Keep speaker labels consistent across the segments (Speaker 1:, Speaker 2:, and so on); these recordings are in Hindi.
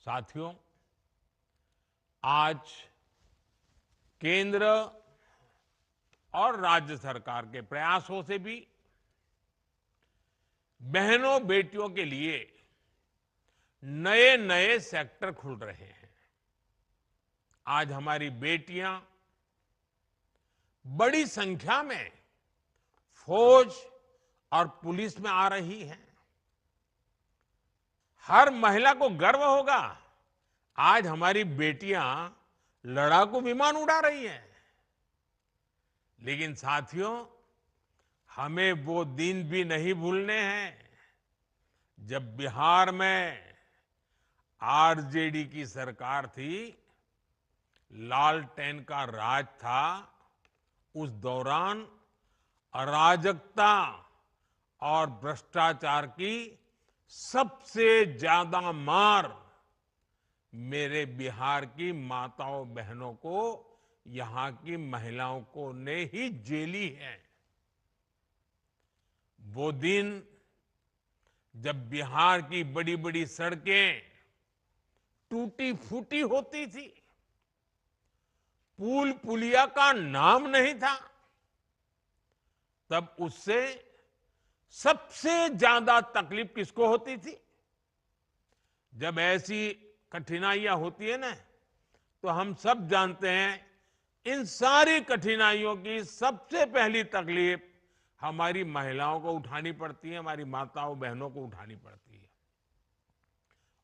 Speaker 1: साथियों, आज केंद्र और राज्य सरकार के प्रयासों से भी बहनों बेटियों के लिए नए नए सेक्टर खुल रहे हैं। आज हमारी बेटियां बड़ी संख्या में फौज और पुलिस में आ रही हैं। हर महिला को गर्व होगा, आज हमारी बेटियां लड़ाकू विमान उड़ा रही हैं। लेकिन साथियों, हमें वो दिन भी नहीं भूलने हैं जब बिहार में आरजेडी की सरकार थी, लालटेन का राज था। उस दौरान अराजकता और भ्रष्टाचार की सबसे ज्यादा मार मेरे बिहार की माताओं बहनों को, यहां की महिलाओं को ने ही झेली है। वो दिन जब बिहार की बड़ी बड़ी सड़कें टूटी फूटी होती थी, पुल पुलिया का नाम नहीं था, तब उससे सबसे ज्यादा तकलीफ किसको होती थी? जब ऐसी कठिनाइयां होती है ना, तो हम सब जानते हैं, इन सारी कठिनाइयों की सबसे पहली तकलीफ हमारी महिलाओं को उठानी पड़ती है, हमारी माताओं बहनों को उठानी पड़ती है।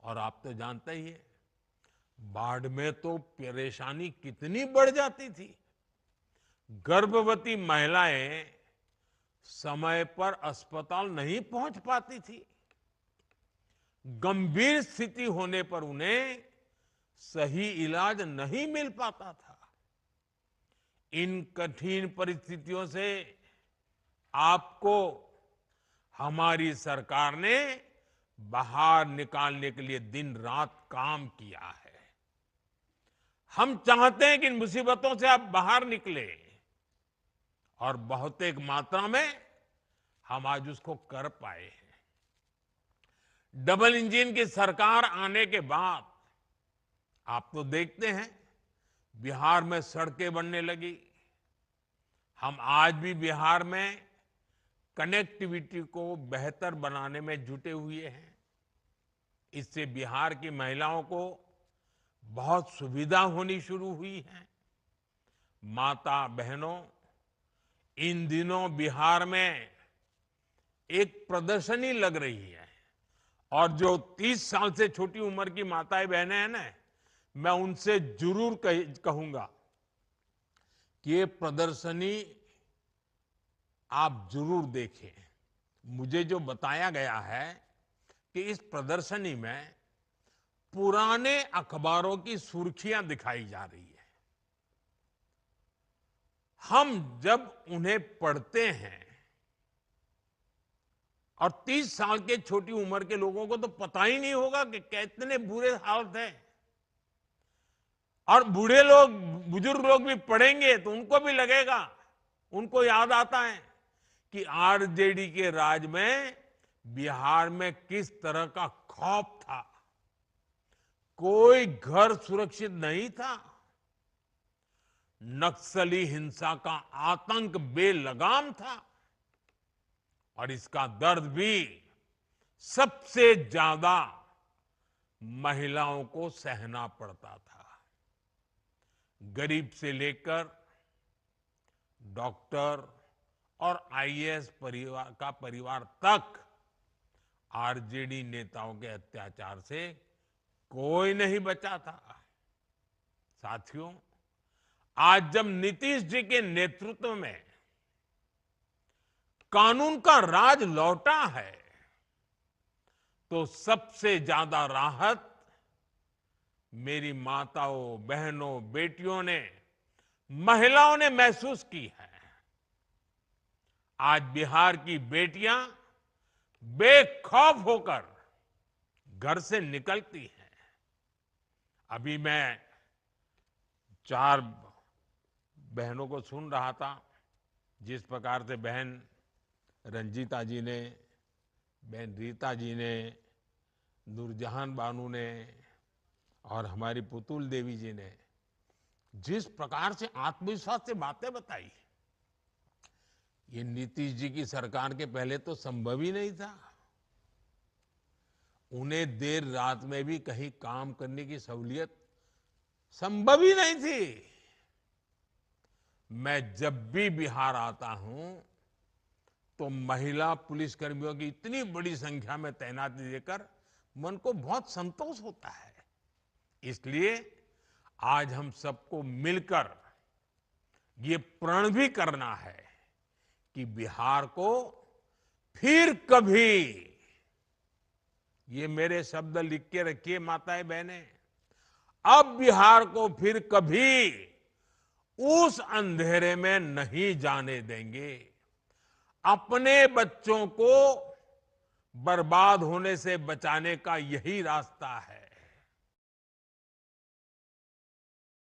Speaker 1: और आप तो जानते ही हैं, बाढ़ में तो परेशानी कितनी बढ़ जाती थी। गर्भवती महिलाएं समय पर अस्पताल नहीं पहुंच पाती थी। गंभीर स्थिति होने पर उन्हें सही इलाज नहीं मिल पाता था। इन कठिन परिस्थितियों से आपको हमारी सरकार ने बाहर निकालने के लिए दिन रात काम किया है। हम चाहते हैं कि इन मुसीबतों से आप बाहर निकले, और बहुत एक मात्रा में हम आज उसको कर पाए हैं। डबल इंजन की सरकार आने के बाद आप तो देखते हैं, बिहार में सड़कें बनने लगी। हम आज भी बिहार में कनेक्टिविटी को बेहतर बनाने में जुटे हुए हैं। इससे बिहार की महिलाओं को बहुत सुविधा होनी शुरू हुई है। माता बहनों, इन दिनों बिहार में एक प्रदर्शनी लग रही है, और जो 30 साल से छोटी उम्र की माताएं बहनें हैं ना, मैं उनसे जरूर कहूंगा कि ये प्रदर्शनी आप जरूर देखें। मुझे जो बताया गया है कि इस प्रदर्शनी में पुराने अखबारों की सुर्खियां दिखाई जा रही है। हम जब उन्हें पढ़ते हैं, और 30 साल के छोटी उम्र के लोगों को तो पता ही नहीं होगा कि कितने बुरे हालत हैं। और बूढ़े लोग, बुजुर्ग लोग भी पढ़ेंगे तो उनको भी लगेगा, उनको याद आता है कि आरजेडी के राज में बिहार में किस तरह का खौफ था। कोई घर सुरक्षित नहीं था। नक्सली हिंसा का आतंक बेलगाम था, और इसका दर्द भी सबसे ज्यादा महिलाओं को सहना पड़ता था। गरीब से लेकर डॉक्टर और आईएएस परिवार तक आरजेडी नेताओं के अत्याचार से कोई नहीं बचा था। साथियों, आज जब नीतीश जी के नेतृत्व में कानून का राज लौटा है, तो सबसे ज्यादा राहत मेरी माताओं बहनों बेटियों ने, महिलाओं ने महसूस की है। आज बिहार की बेटियां बेखौफ होकर घर से निकलती हैं। अभी मैं 4 बहनों को सुन रहा था, जिस प्रकार से बहन रंजीता जी ने, बहन रीता जी ने, नूरजहान बानू ने, और हमारी पुतुल देवी जी ने जिस प्रकार से आत्मविश्वास से बातें बताई, ये नीतीश जी की सरकार के पहले तो संभव ही नहीं था। उन्हें देर रात में भी कहीं काम करने की सहूलियत संभव ही नहीं थी। मैं जब भी बिहार आता हूं तो महिला पुलिसकर्मियों की इतनी बड़ी संख्या में तैनाती देकर मन को बहुत संतोष होता है। इसलिए आज हम सबको मिलकर ये प्रण भी करना है कि बिहार को फिर कभी, ये मेरे शब्द लिख के रखिए माताएं बहनें, अब बिहार को फिर कभी उस अंधेरे में नहीं जाने देंगे। अपने बच्चों को बर्बाद होने से बचाने का यही रास्ता है।